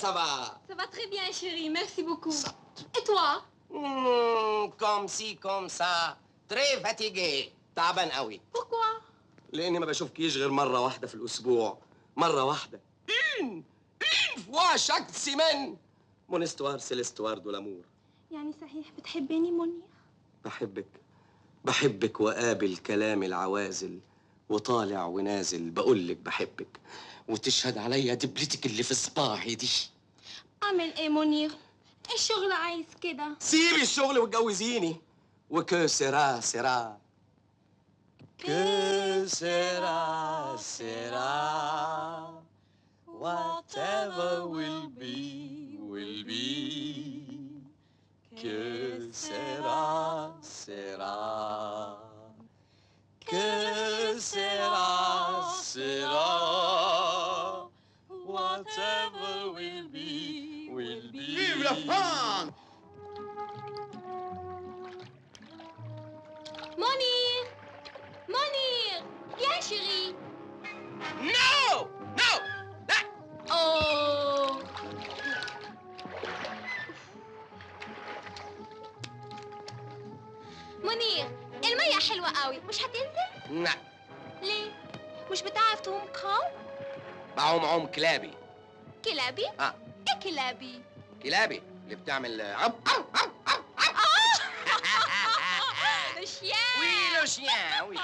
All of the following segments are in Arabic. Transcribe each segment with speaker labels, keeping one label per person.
Speaker 1: ça va?
Speaker 2: Ça va très bien, chérie. Merci beaucoup. Et toi?
Speaker 1: Comme ci, comme ça. Très fatigué. تعبان قوي.
Speaker 2: Pourquoi?
Speaker 1: لأني ما بشوفكيش غير مرة واحدة في الأسبوع. مرة واحدة. Une fois chaque semaine. Mon histoire, c'est l'histoire de l'amour.
Speaker 2: يعني صحيح بتحبني منير؟
Speaker 1: بحبك وقابل كلام العوازل وطالع ونازل بقولك بحبك وتشهد عليا دبلتك اللي في صباحي دي.
Speaker 2: أعمل إيه منير؟ الشغل عايز كده.
Speaker 1: سيبي الشغل واتجوزيني. وكو سيرا سيرا. Que sera, sera. Whatever will be, will be. Que sera, sera. Que sera, sera. Whatever will be, will be. Vive la France!
Speaker 2: منير! منير! يا شيري!
Speaker 1: No! No! لا!
Speaker 2: أوه! منير، المية حلوة قوي، مش هتنزل؟
Speaker 1: لا.
Speaker 2: ليه؟ مش بتعرف تعوم كراو؟
Speaker 1: بعوم عوم كلابي.
Speaker 2: كلابي؟ إيه كلابي؟
Speaker 1: كلابي اللي بتعمل عب عب عب عب عب.
Speaker 2: Le chien!
Speaker 1: Oui, le chien, oui.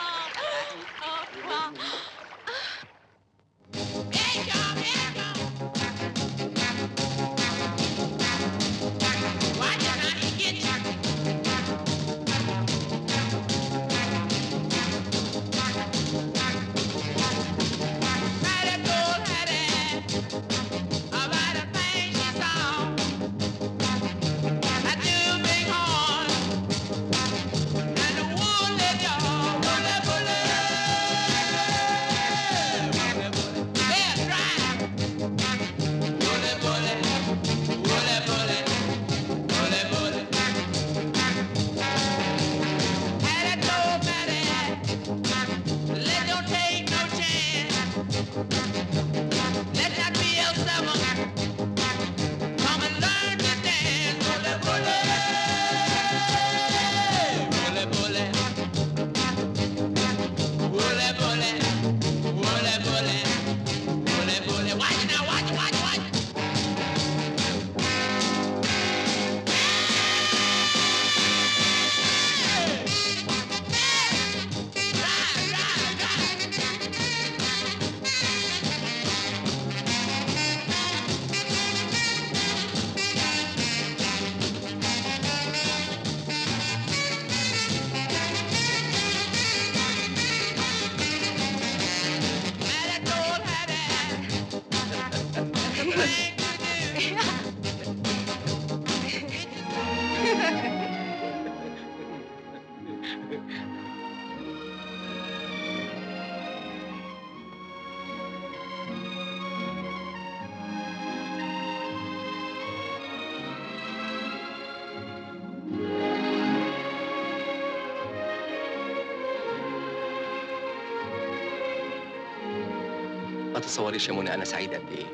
Speaker 1: ما تتصوريش يا منى انا سعيد قد ايه.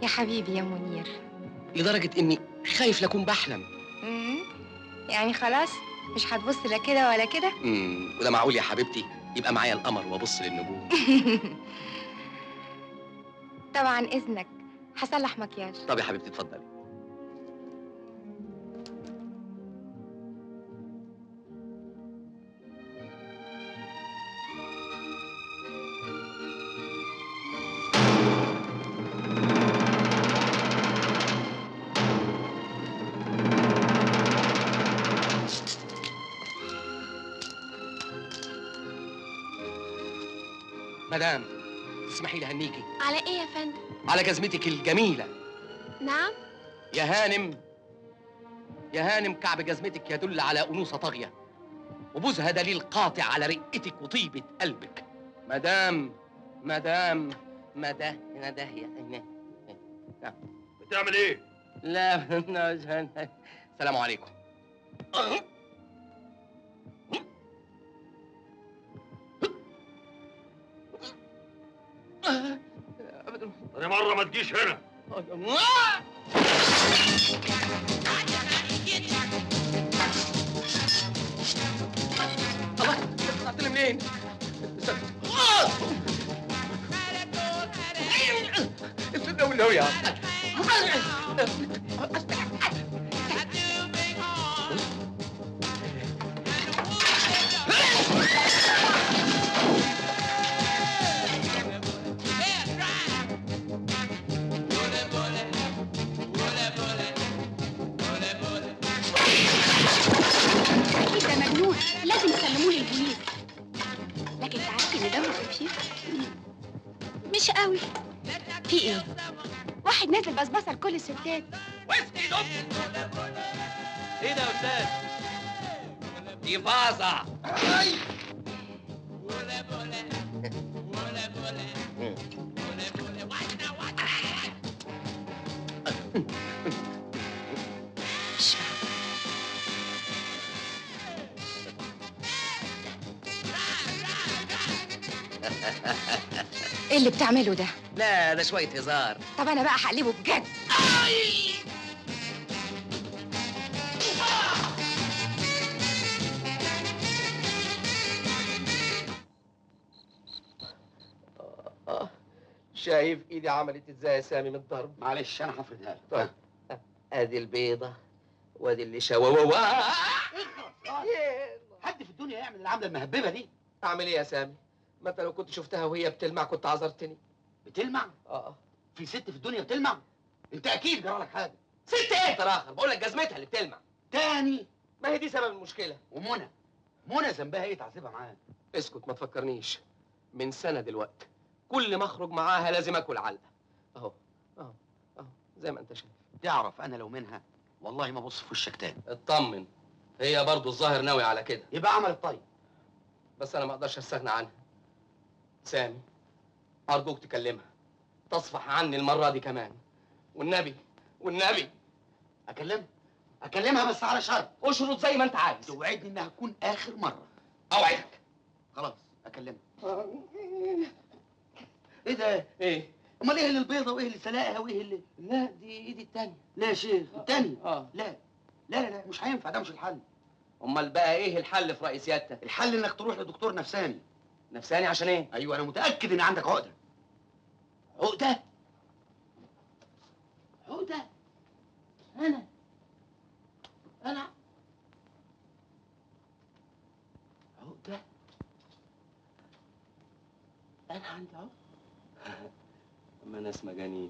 Speaker 3: يا حبيبي يا منير.
Speaker 1: لدرجة اني خايف لاكون بحلم.
Speaker 3: يعني خلاص مش هتبص لا كده ولا كده؟
Speaker 1: وده معقول يا حبيبتي يبقى معايا القمر وابص للنجوم؟
Speaker 3: طبعا اذنك هصلح مكياج.
Speaker 1: طب يا حبيبتي اتفضلي. مدام تسمحي لي هنيكي.
Speaker 2: على إيه يا فندم؟
Speaker 1: على جزمتك الجميلة.
Speaker 2: نعم؟
Speaker 1: يا هانم كعب جزمتك يدل على أنوثة طاغية وبوزها دليل قاطع على رقتك وطيبة قلبك. مدام
Speaker 4: بتعمل ايه؟
Speaker 1: لا السلام عليكم.
Speaker 4: تاني مرة ما تجيش هنا.
Speaker 1: الله، انت طلعت لي منين؟ استنى لو يا
Speaker 2: اكيد ده مجنون، لازم يسلموه للبوليس. لكن تعرفي ان دمه خفيف؟ مش قوي. في ايه؟ واحد نازل بصبصه لكل الستات.
Speaker 1: ويسكي دب. ايه ده يا استاذ؟ دي فازة.
Speaker 2: مش فاهمة. ايه اللي بتعمله ده؟
Speaker 1: لا ده شوية هزار.
Speaker 2: طب انا بقى هقلبه بجد.
Speaker 1: شايف ايدي عملت ازاي يا سامي من الضرب؟
Speaker 4: معلش انا هفردها لك.
Speaker 1: طيب. ادي البيضة وادي اللي شوا.
Speaker 4: حد في الدنيا يعمل العمله المهببه دي؟
Speaker 1: اعمل ايه يا سامي؟ ما انت لو كنت شفتها وهي بتلمع كنت عذرتني.
Speaker 4: بتلمع؟
Speaker 1: اه.
Speaker 4: في ست في الدنيا بتلمع؟ انت اكيد جرالك حاجه.
Speaker 1: ست ايه تراخر؟ بقول لك جزمتها اللي بتلمع.
Speaker 4: تاني؟
Speaker 1: ما هي دي سبب المشكلة.
Speaker 4: ومنى منى ذنبها ايه تعذبها معاك؟
Speaker 1: اسكت ما تفكرنيش. من سنة دلوقتي كل ما اخرج معاها لازم اكل علقة. اهو اهو اهو زي ما انت شايف.
Speaker 4: تعرف انا لو منها والله ما ابص في وشك تاني.
Speaker 1: اطمن، هي برضو الظاهر ناوي على كده.
Speaker 4: يبقى عملت طيب.
Speaker 1: بس انا ما اقدرش استغنى عنها. سامي ارجوك تكلمها، تصفح عني المرة دي كمان. والنبي والنبي.
Speaker 4: اكلمها بس على شرط.
Speaker 1: اشرط زي ما انت عايز.
Speaker 4: توعدني انها تكون اخر مره.
Speaker 1: اوعدك.
Speaker 4: خلاص اكلمها. ايه ده؟
Speaker 1: ايه؟
Speaker 4: امال ايه اللي البيضه وايه اللي سلاقها وايه اللي؟
Speaker 1: لا دي ايدي التانية.
Speaker 4: لا يا شيخ التاني.
Speaker 1: اه.
Speaker 4: لا لا لا مش هينفع، ده مش الحل.
Speaker 1: امال بقى ايه الحل في رأي سيادتك؟
Speaker 4: الحل انك تروح لدكتور نفساني.
Speaker 1: نفساني عشان ايه؟
Speaker 4: ايوه انا متاكد ان عندك عقده.
Speaker 1: عقدة؟ عقدة؟ انا عقدة؟ انا عندي عقدة؟ اما ناس مجانين.